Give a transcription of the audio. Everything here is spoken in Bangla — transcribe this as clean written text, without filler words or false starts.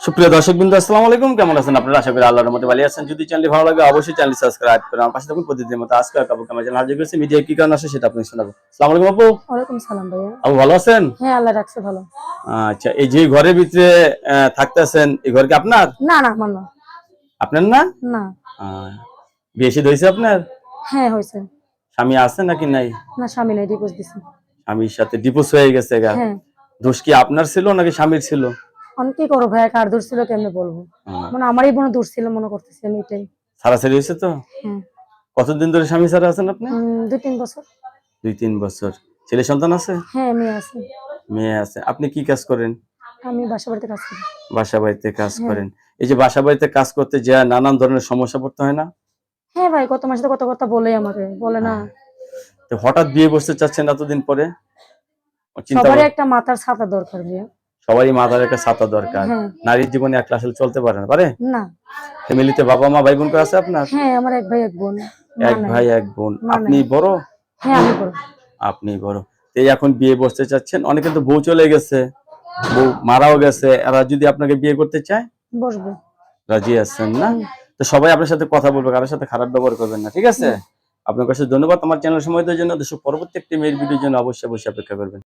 সুপ্রিয় দর্শকবৃন্দ, আসসালামু আলাইকুম। কেমন আছেন আপনারা? আশা করি আল্লাহর রহমতে ভালো আছেন। যদি চ্যানেলটি ভালো লাগে অবশ্যই চ্যানেলটি সাবস্ক্রাইব করুন। আমার পাশে থাকুন প্রতিদিনের মতো। আজকে কাবু কামাল চ্যানেল হাজির করেছি। মিডিয়া কি কারণ আসে সেটা আপনি শোনাবো। আসসালামু আলাইকুম আপু। ওয়ালাইকুম সালাম ভাইয়া। আপু ভালো আছেন? হ্যাঁ, আল্লাহ রাখছে ভালো। আচ্ছা, এই যে ঘরের ভিতরে থাকতেছেন, এই ঘর কি আপনার? না না, আমার না। আপনার না? না। আহ, বিয়ে শাদী হয়েছে আপনার? হ্যাঁ হয়েছে। স্বামী আছে নাকি নাই? না, স্বামী নাই, ডিভোর্স দিছি। স্বামীর সাথে ডিভোর্স হয়ে গেছে গা? হ্যাঁ। দোষ কি আপনার ছিল নাকি স্বামীর ছিল? অনেক করো ভাইয়া, কার দোষ ছিল কেমনে বলবো? মানে আমারই বোন দোষ ছিল মনে করতেছি আমি এটাই। ছাড়াছাড়ি হয়েছে তো? হ্যাঁ। কতদিন ধরে স্বামী ছাড়া আছেন আপনি? 2-3 বছর। 2-3 বছর। ছেলে সন্তান আছে? হ্যাঁ, মেয়ে আছে। মেয়ে আছে। আপনি কি কাজ করেন? আমি বাসা বাড়িতে কাজ করি। বাসা বাড়িতে কাজ হ্যাঁ। করেন। এই যে বাসা বাড়িতে কাজ করতে যা নানান ধরনের সমস্যা পড়তে হয় না? হ্যাঁ ভাই, কত মাসে কত কথা বলে আমাকে, বলে না? তো হঠাৎ বিয়ে বসতে চাচ্ছেন এতদিন পরে? সবারই একটা মাথার ছাতা দরকার ভাইয়া। সবারই মাথার একটা ছাতা দরকার। হ্যাঁ। নারীর জীবনে একলা আসলে চলতে পারে না, পারে? না। ফ্যামিলিতে বাবা মা ভাই বোন কেউ আছে আপনার? হ্যাঁ, আমার এক ভাই এক বোন। মা এক নাই। ভাই এক বোন। মা আপনি নাই। বড়? হ্যাঁ, আমি বড়। আপনি বড়। তো এই এখন বিয়ে বসতে চাচ্ছেন, অনেকে তো বউ চলে গেছে, বউ মারাও গেছে, এরা যদি আপনাকে বিয়ে করতে চায় বসবো। রাজি আছেন না? তো সবাই আপনার সাথে কথা বলবে, কারোর সাথে খারাপ ব্যবহার করবেন না, ঠিক আছে? আপনার কাছে ধন্যবাদ আমার চ্যানেল সময় দেওয়ার জন্য। পরবর্তী একটি মেয়ের ভিডিওর জন্য অবশ্যই অপেক্ষা করবেন।